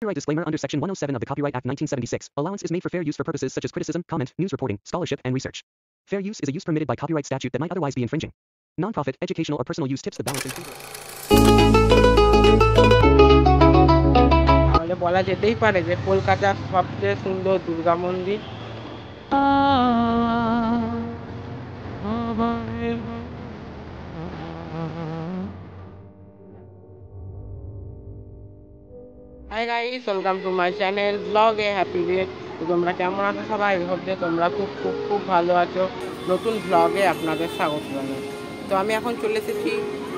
Copyright disclaimer under Section 107 of the Copyright Act 1976. Allowance is made for fair use for purposes such as criticism, comment, news reporting, scholarship, and research. Fair use is a use permitted by copyright statute that might otherwise be infringing. Non-profit, educational, or personal use tips the balance in favor. তাহলে বলা যেতেই পারে যে কলকাতার সবচেয়ে সুন্দর দুর্গা মন্দির। Hi guys, welcome to my channel ব্লগে হ্যাপি ডে। তো তোমরা কেমন আছো সবাই? ভাবছে তোমরা খুব খুব খুব ভালো আছো। নতুন ব্লগে আপনাদের স্বাগত জানাই। তো আমি এখন চলে এসেছি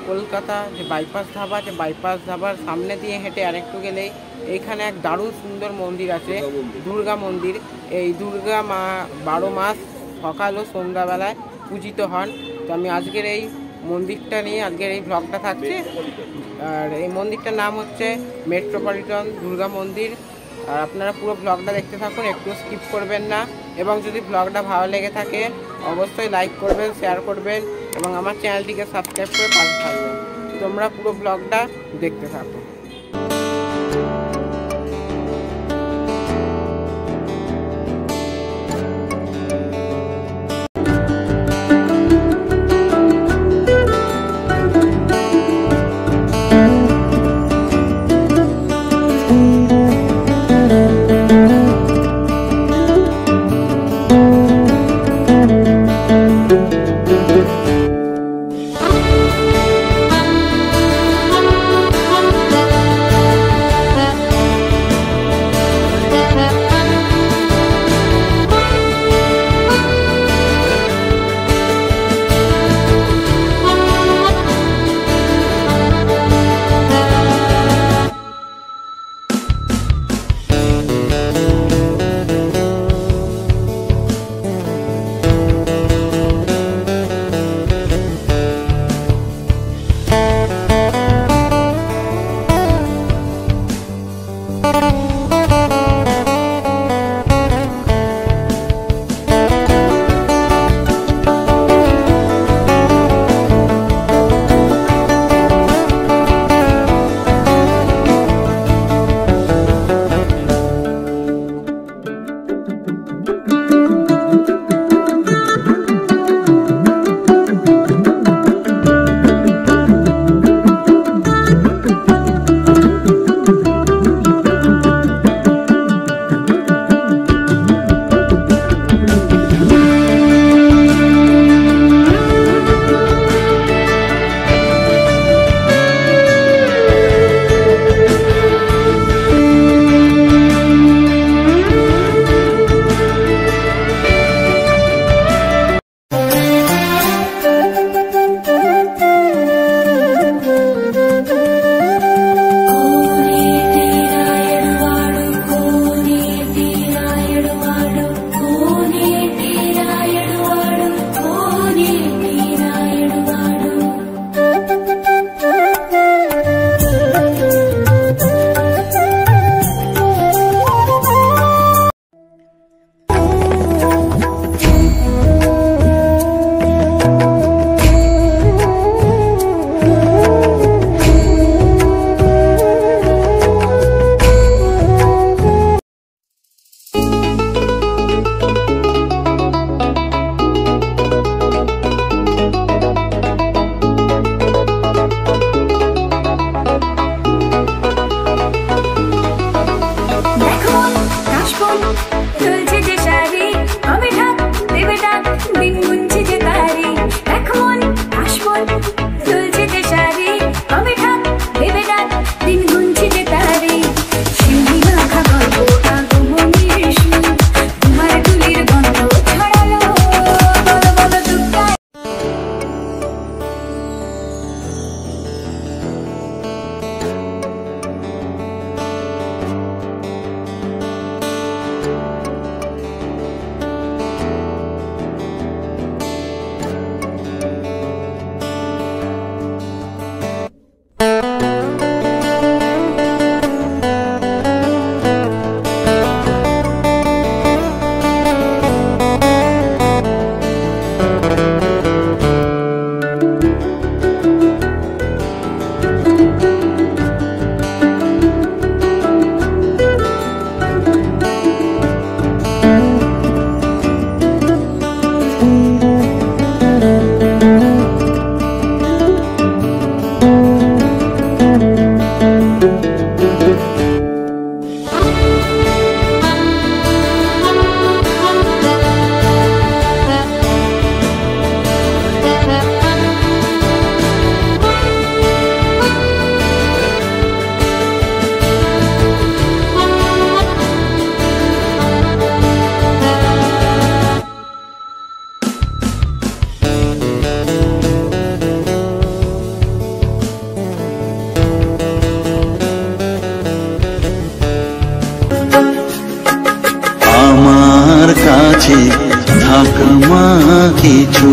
কলকাতা যে বাইপাস ধাবা আছে, বাইপাস ধাবার সামনে দিয়ে হেঁটে আরেকটু গেলেই এইখানে এক দারুণ সুন্দর মন্দির আছে, দুর্গা মন্দির। এই দুর্গা মা 12 মাস সকাল ও সন্ধ্যাবেলায় পূজিত হন। তো আমি আজকের এই মন্দিরটা নিয়ে আজকের এই ব্লগটা থাকছে। আর এই মন্দিরটার নাম হচ্ছে মেট্রোপলিটন দুর্গা মন্দির। আর আপনারা পুরো ব্লগটা দেখতে থাকুন, একটু স্কিপ করবেন না। এবং যদি ব্লগটা ভালো লেগে থাকে অবশ্যই লাইক করবেন, শেয়ার করবেন এবং আমার চ্যানেলটিকে সাবস্ক্রাইব করে পাশে থাকবেন। তোমরা পুরো ব্লগটা দেখতে থাকো। আছে ধাকমা কিছু।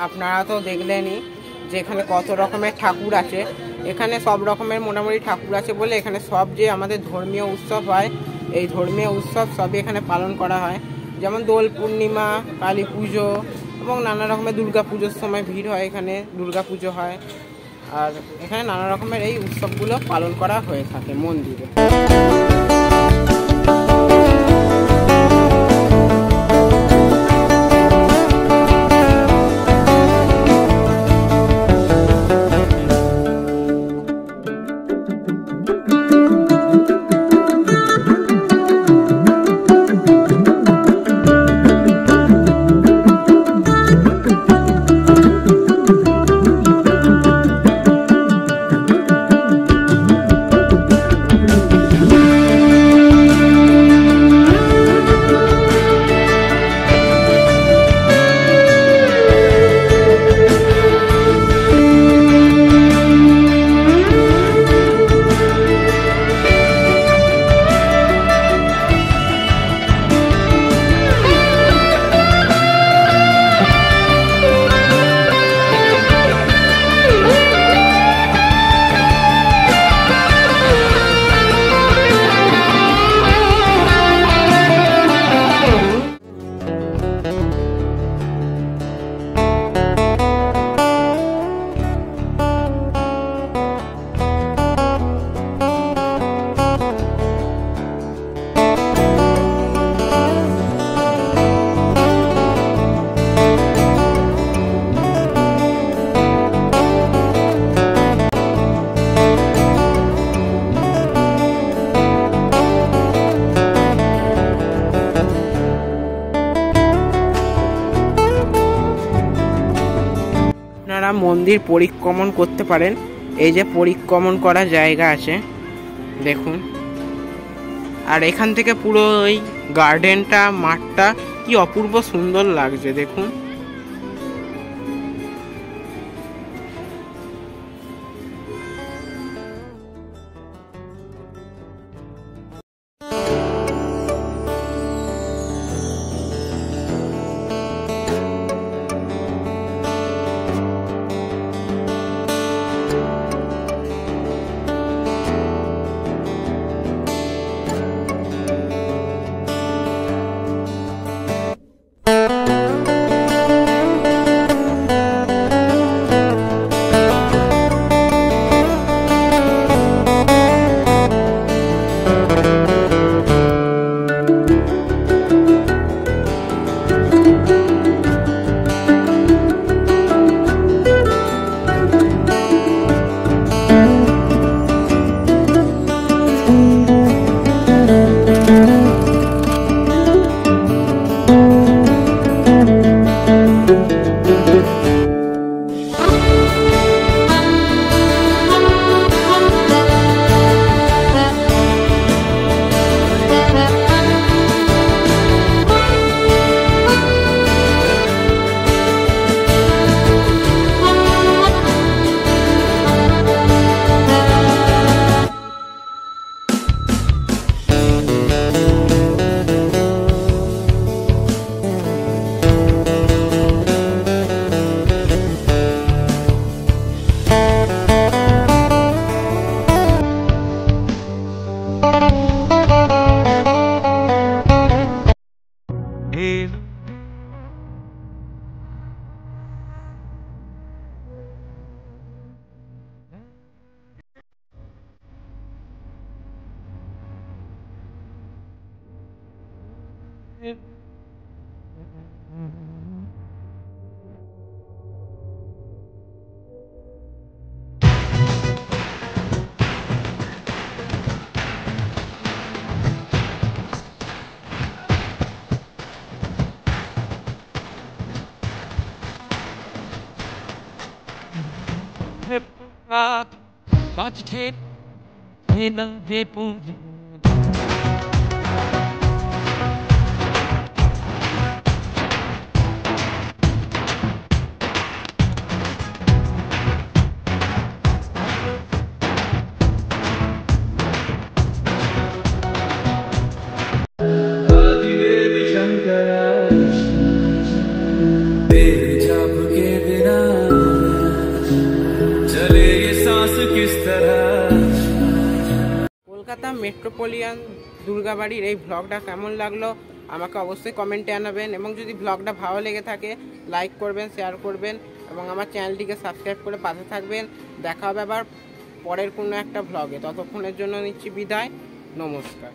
আপনারা তো দেখলেনই যে এখানে কত রকমের ঠাকুর আছে। এখানে সব রকমের মোটামুটি ঠাকুর আছে বলে এখানে সব যে আমাদের ধর্মীয় উৎসব হয়, এই ধর্মীয় উৎসব সবই এখানে পালন করা হয়। যেমন দোল পূর্ণিমা, কালী পুজো এবং নানা রকমের দুর্গা পুজোর সময় ভিড় হয়, এখানে দুর্গা পুজো হয়। আর এখানে নানা রকমের এই উৎসবগুলো পালন করা হয়ে থাকে মন্দিরে। আপনারা মন্দির পরিক্রমণ করতে পারেন। এই যে পরিক্রমণ করার জায়গা আছে দেখুন, আর এখান থেকে পুরো ওই গার্ডেনটা, মাঠটা কি অপূর্ব সুন্দর লাগছে দেখুন। Hip hop, bunch of tape, in the people. Kolkata মেট্রোপলিয়ান দুর্গাবাড়ির এই ব্লগটা কেমন লাগলো আমাকে অবশ্যই কমেন্টে জানাবেন, এবং যদি ব্লগটা ভালো লেগে থাকে লাইক করবেন, শেয়ার করবেন এবং আমার চ্যানেলটিকে সাবস্ক্রাইব করে পাশে থাকবেন। দেখা হবে আবার পরের কোনো একটা ব্লগে, ততক্ষণের জন্য নিচ্ছি বিদায়, নমস্কার।